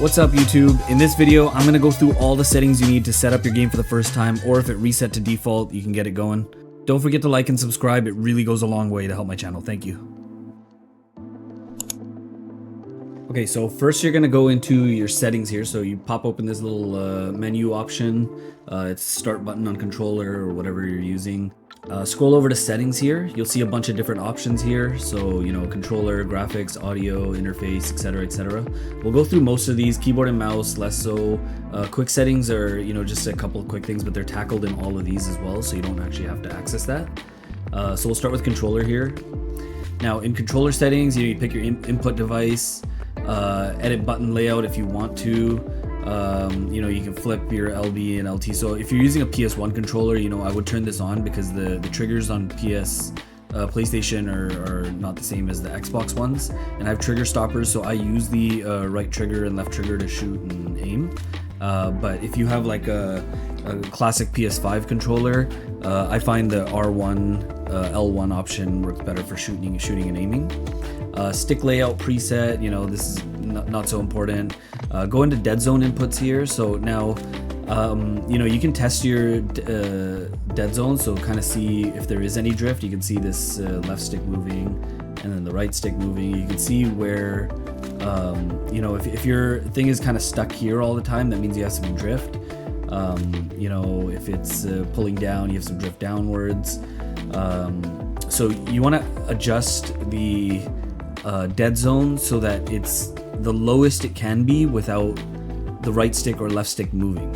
What's up YouTube? In this video, I'm going to go through all the settings you need to set up your game for the first time, or if it reset to default, you can get it going. Don't forget to like and subscribe, it really goes a long way to help my channel, thank you. Okay, so first you're going to go into your settings here, so you pop open this little menu option, it's start button on controller or whatever you're using. Scroll over to settings here, you'll see a bunch of different options here, so you know, controller, graphics, audio, interface, etc, etc. We'll go through most of these, keyboard and mouse less so. Quick settings are, you know, just a couple of quick things, but they're tackled in all of these as well, so you don't actually have to access that. So we'll start with controller here. Now in controller settings, you pick your input device, edit button layout if you want to. You know, you can flip your LB and LT. So if you're using a PS1 controller, you know, I would turn this on because the triggers on PlayStation are not the same as the Xbox ones, and I have trigger stoppers, so I use the right trigger and left trigger to shoot and aim. But if you have like a classic PS5 controller, I find the R1 L1 option works better for shooting and aiming. Stick layout preset, you know, this is not so important. Go into dead zone inputs here. So now, you know, you can test your dead zone, so kind of see if there is any drift. You can see this left stick moving and then the right stick moving. You can see where, you know, if your thing is kind of stuck here all the time, that means you have some drift. You know, if it's pulling down, you have some drift downwards. So you want to adjust the dead zone so that it's the lowest it can be without the right stick or left stick moving,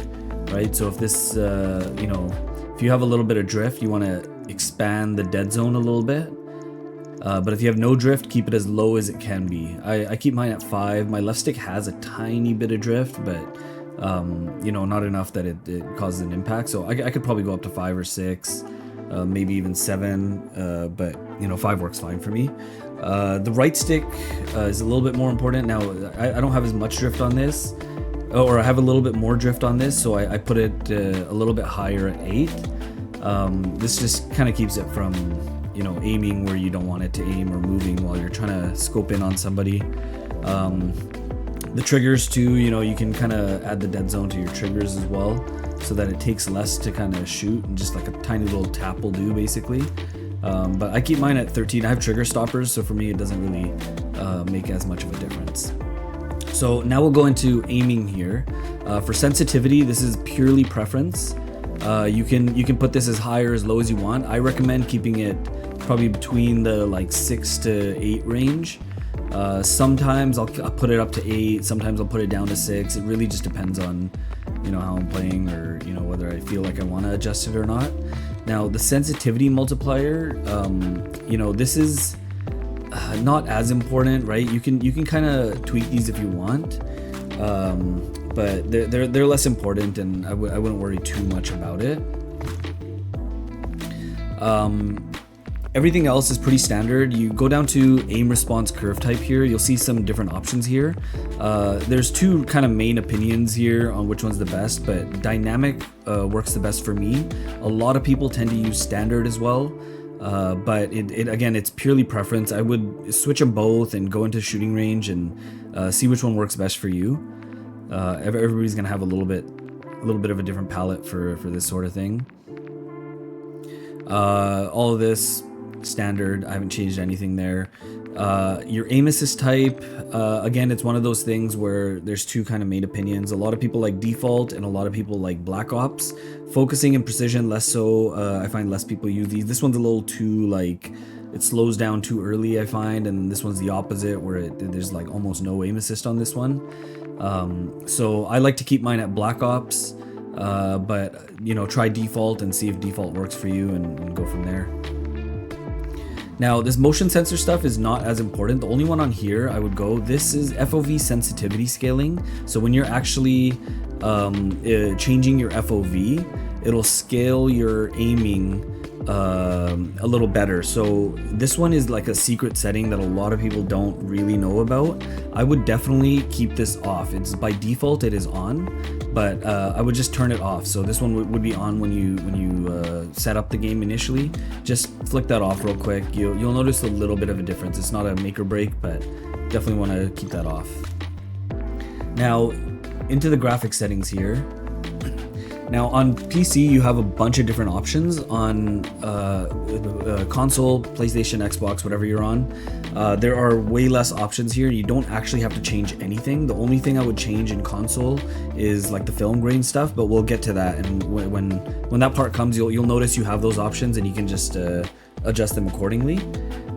right? So if this, you know, if you have a little bit of drift, you want to expand the dead zone a little bit. But if you have no drift, keep it as low as it can be. I keep mine at 5. My left stick has a tiny bit of drift, but you know, not enough that it causes an impact. So I could probably go up to 5 or 6, maybe even 7, but you know, 5 works fine for me. The right stick is a little bit more important. Now, I don't have as much drift on this, or I have a little bit more drift on this, so I put it a little bit higher at 8. This just kind of keeps it from, you know, aiming where you don't want it to aim, or moving while you're trying to scope in on somebody. The triggers too, you know, you can kind of add the dead zone to your triggers as well, so that it takes less to kind of shoot, and just like a tiny little tap will do basically. But I keep mine at 13. I have trigger stoppers, so for me it doesn't really make as much of a difference. So now we'll go into aiming here. For sensitivity, this is purely preference. You can put this as high or as low as you want. I recommend keeping it probably between the like 6 to 8 range. Sometimes I'll put it up to 8, sometimes I'll put it down to 6. It really just depends on, you know, how I'm playing, or you know, whether I feel like I want to adjust it or not. Now the sensitivity multiplier, you know, this is not as important, right? You can kind of tweak these if you want, but they're less important, and I wouldn't worry too much about it. Everything else is pretty standard. You go down to aim response curve type here, you'll see some different options here. There's two kind of main opinions here on which one's the best, but dynamic works the best for me. A lot of people tend to use standard as well, but again, it's purely preference. I would switch them both and go into shooting range and see which one works best for you. Everybody's gonna have a little bit of a different palette for this sort of thing. All of this standard, I haven't changed anything there. Your aim assist type, again, it's one of those things where there's two kind of main opinions. A lot of people like default, and a lot of people like Black Ops. Focusing and precision, less so. I find less people use these. This one's a little too, like, it slows down too early, I find, and this one's the opposite, where there's like almost no aim assist on this one. So I like to keep mine at Black Ops, but you know, try default and see if default works for you, and go from there. Now this motion sensor stuff is not as important. The only one on here I would go, this is FOV sensitivity scaling. So when you're actually changing your FOV, it'll scale your aiming a little better. So this one is like a secret setting that a lot of people don't really know about. I would definitely keep this off. It's by default it is on, but I would just turn it off. So this one would be on when you set up the game initially. Just flick that off real quick. You'll notice a little bit of a difference. It's not a make or break, but definitely want to keep that off. Now, into the graphics settings here. Now on PC, you have a bunch of different options. On console, PlayStation, Xbox, whatever you're on, there are way less options here. You don't actually have to change anything. The only thing I would change in console is like the film grain stuff, but we'll get to that. And when that part comes, you'll notice you have those options, and you can just adjust them accordingly.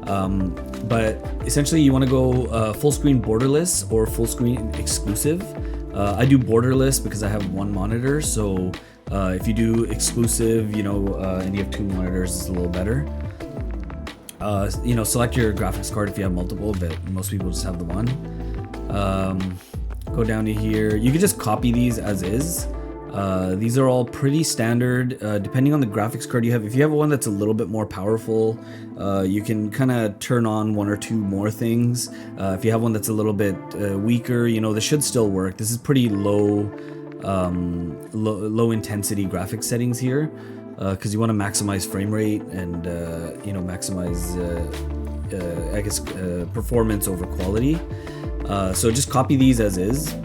But essentially, you want to go full screen borderless or full screen exclusive. I do borderless because I have one monitor, so if you do exclusive, and you have two monitors, it's a little better. Select your graphics card if you have multiple, but most people just have the one. Go down to here. You can just copy these as is. These are all pretty standard, depending on the graphics card you have. If you have one that's a little bit more powerful, you can kind of turn on one or two more things. If you have one that's a little bit weaker, this should still work. This is pretty low intensity graphics settings here, because you want to maximize frame rate and maximize performance over quality. So just copy these as is.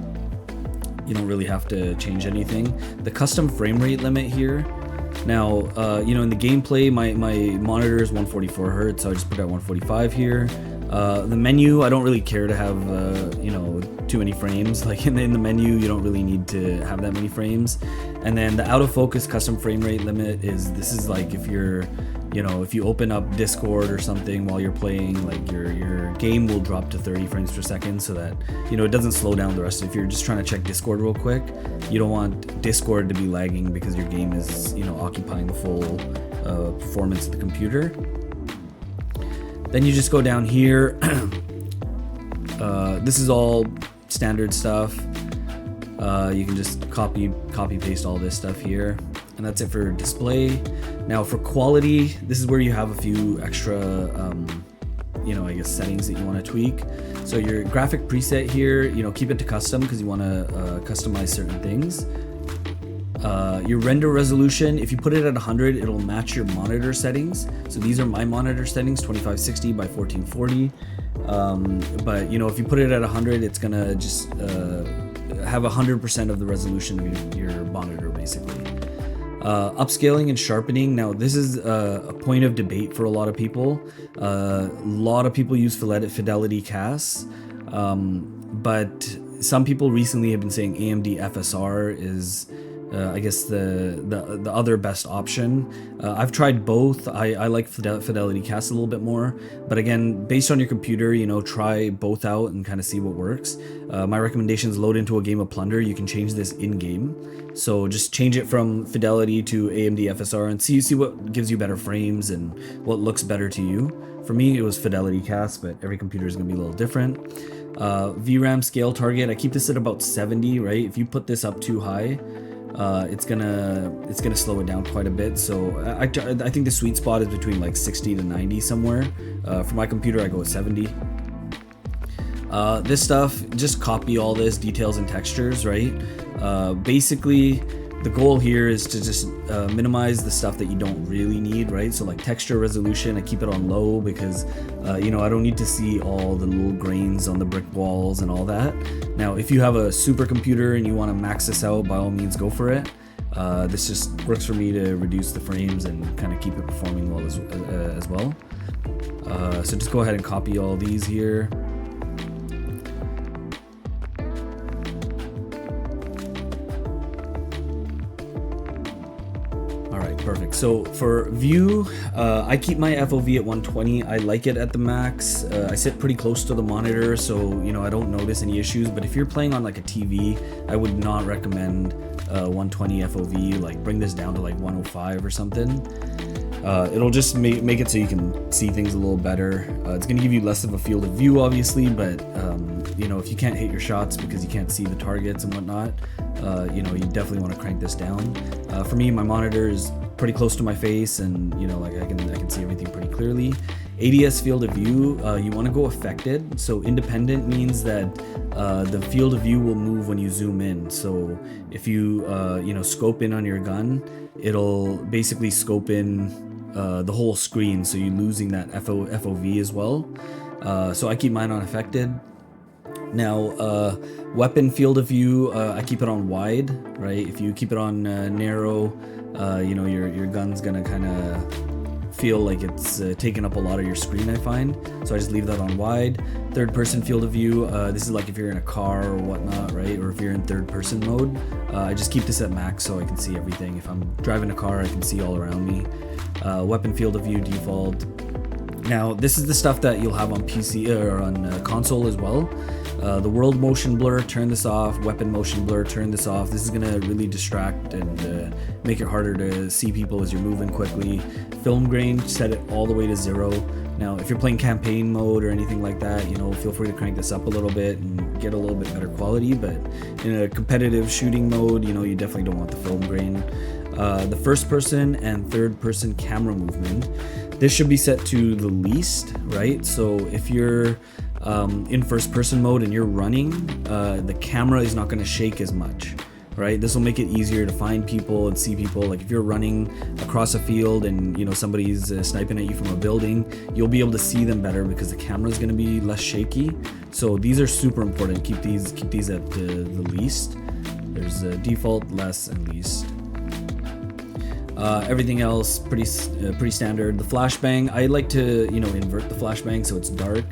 You don't really have to change anything. The custom frame rate limit here. Now, in the gameplay, my monitor is 144 hertz, so I just put out 145 here. The menu, I don't really care to have, too many frames. Like in the menu, you don't really need to have that many frames. And then the out of focus custom frame rate limit this is like if you're, if you open up Discord or something while you're playing, like your game will drop to 30 frames per second so that, it doesn't slow down the rest. If you're just trying to check Discord real quick, you don't want Discord to be lagging because your game is, occupying the full performance of the computer. Then you just go down here. This is all standard stuff. You can just copy paste all this stuff here. And that's it for display. Now for quality, this is where you have a few extra, settings that you want to tweak. So your graphic preset here, keep it to custom because you want to customize certain things. Your render resolution, if you put it at 100, it'll match your monitor settings. So these are my monitor settings, 2560 by 1440. But if you put it at 100, it's gonna just have 100% of the resolution of your monitor, basically. Upscaling and sharpening. Now this is a point of debate for a lot of people. A lot of people use fidelity casts, but some people recently have been saying AMD FSR is I guess the other best option. I've tried both. I like fidelity cast a little bit more, but again, based on your computer, try both out and kind of see what works. My recommendation is load into a game of Plunder. You can change this in game, so just change it from fidelity to AMD FSR and see what gives you better frames and what looks better to you. For me, it was fidelity cast, but every computer is going to be a little different. VRAM scale target, I keep this at about 70, right? If you put this up too high, it's gonna slow it down quite a bit. So I think the sweet spot is between like 60 to 90 somewhere. For my computer, I go with 70. This stuff, just copy all this, details and textures, right? Basically, the goal here is to just minimize the stuff that you don't really need, right? So like texture resolution, I keep it on low because, I don't need to see all the little grains on the brick walls and all that. Now, if you have a supercomputer and you want to max this out, by all means, go for it. This just works for me to reduce the frames and kind of keep it performing well as well. So just go ahead and copy all these here. Perfect. So for view, I keep my FOV at 120. I like it at the max. I sit pretty close to the monitor, so I don't notice any issues. But if you're playing on like a TV, I would not recommend 120 FOV. Like bring this down to like 105 or something. It'll just make it so you can see things a little better. It's going to give you less of a field of view, obviously, but if you can't hit your shots because you can't see the targets and whatnot, you definitely want to crank this down. For me, my monitor is pretty close to my face, and like I can see everything pretty clearly. ADS field of view, you want to go affected. So independent means that the field of view will move when you zoom in. So if you scope in on your gun, it'll basically scope in the whole screen, so you're losing that FOV as well. So I keep mine on affected. Now, weapon field of view, I keep it on wide, right? If you keep it on narrow, you know, your gun's gonna kind of feel like it's taking up a lot of your screen, I find. So I just leave that on wide. Third person field of view, this is like if you're in a car or whatnot, right? Or if you're in third person mode, I just keep this at max so I can see everything. If I'm driving a car, I can see all around me. Weapon field of view default. Now, this is the stuff that you'll have on PC or on console as well. The world motion blur, turn this off. Weapon motion blur, turn this off. This is gonna really distract and make it harder to see people as you're moving quickly. Film grain, set it all the way to 0. Now, if you're playing campaign mode or anything like that, you know, feel free to crank this up a little bit and get a little bit better quality. But in a competitive shooting mode, you know, you definitely don't want the film grain. The first person and third person camera movement, this should be set to the least, right? So if you're in first person mode and you're running, the camera is not going to shake as much, right? This will make it easier to find people and see people. Like if you're running across a field and, you know, somebody's sniping at you from a building, you'll be able to see them better because the camera is going to be less shaky. So these are super important. Keep these at the least. There's default, less, and least. Everything else pretty standard. The flashbang, I like to, you know, invert the flashbang so it's dark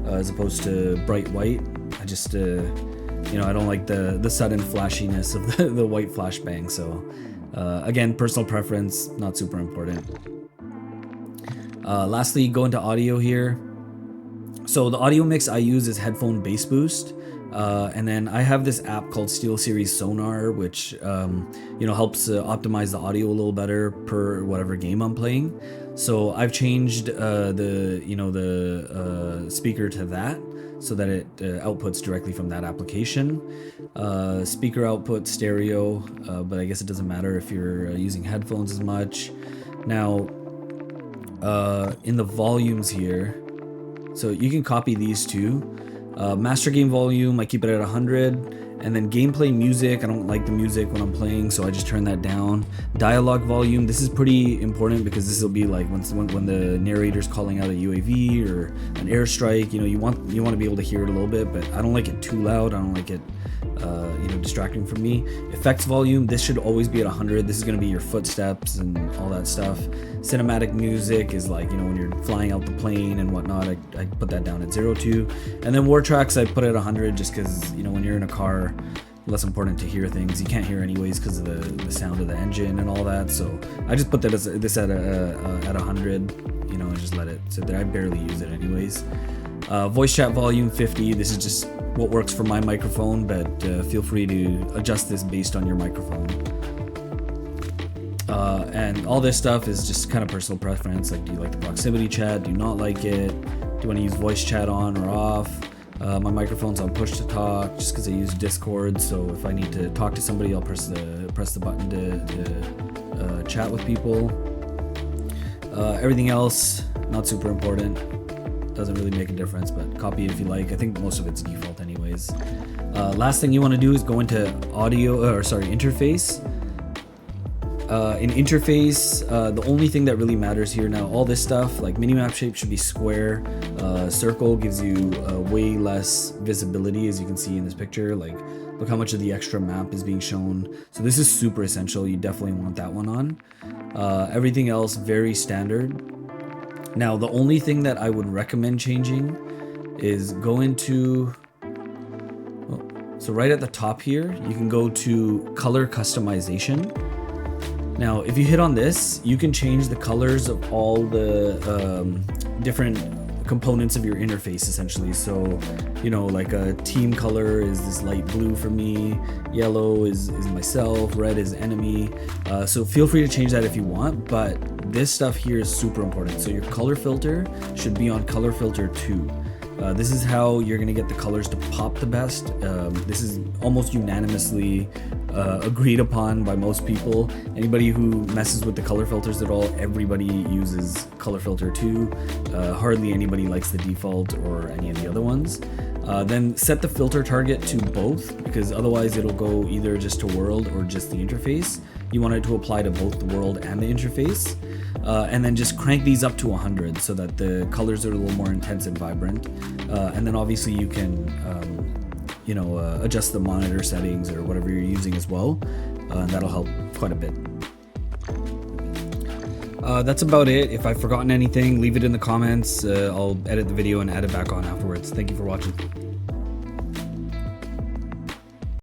as opposed to bright white. I just you know, I don't like the sudden flashiness of the white flashbang. So again, personal preference, not super important. Lastly, go into audio here. So the audio mix I use is headphone bass boost. And then I have this app called SteelSeries Sonar, which you know, helps optimize the audio a little better per whatever game I'm playing. So I've changed the speaker to that so that it outputs directly from that application. Speaker output stereo, but I guess it doesn't matter if you're using headphones as much. Now, in the volumes here, so you can copy these two. Master game volume, I keep it at 100, and then gameplay music, I don't like the music when I'm playing, so I just turn that down. Dialogue volume, this is pretty important because this will be like when the narrator's calling out a UAV or an airstrike, you know, you want to be able to hear it a little bit, but I don't like it too loud. I don't like it you know, distracting from me. Effects volume, this should always be at 100. This is going to be your footsteps and all that stuff. Cinematic music is like, you know, when you're flying out the plane and whatnot, I put that down at 0 too. And then war tracks, I put it at 100 just because, you know, when you're in a car, less important to hear things. You can't hear anyways because of the sound of the engine and all that. So I just put that this at 100, you know, and just let it sit there. I barely use it anyways. Voice chat volume 50. This is just what works for my microphone, but feel free to adjust this based on your microphone. And all this stuff is just kind of personal preference. Like, do you like the proximity chat? Do you not like it? Do you want to use voice chat on or off? My microphone's on push to talk just because I use Discord. So if I need to talk to somebody, I'll press the button to chat with people. Everything else, not super important. Doesn't really make a difference, but copy it if you like. I think most of it's default anyways. Last thing you want to do is go into interface. In interface, the only thing that really matters here now, all this stuff like minimap shape should be square. Circle gives you way less visibility, as you can see in this picture. Like, look how much of the extra map is being shown. So this is super essential. You definitely want that one on. Everything else very standard. Now, the only thing that I would recommend changing is go into, so right at the top here, you can go to color customization. Now, if you hit on this, you can change the colors of all the different components of your interface, essentially. So, you know, like a team color is this light blue for me, yellow is myself, red is enemy. So feel free to change that if you want, but this stuff here is super important. So your color filter should be on color filter 2. This is how you're gonna get the colors to pop the best. This is almost unanimously agreed upon by most people. Anybody who messes with the color filters at all, everybody uses color filter 2. Hardly anybody likes the default or any of the other ones. Then set the filter target to both, because otherwise it'll go either just to world or just the interface. You want it to apply to both the world and the interface. And then just crank these up to 100 so that the colors are a little more intense and vibrant. And then obviously you can adjust the monitor settings or whatever you're using as well. And that'll help quite a bit. That's about it. If I've forgotten anything, leave it in the comments. I'll edit the video and add it back on afterwards. Thank you for watching.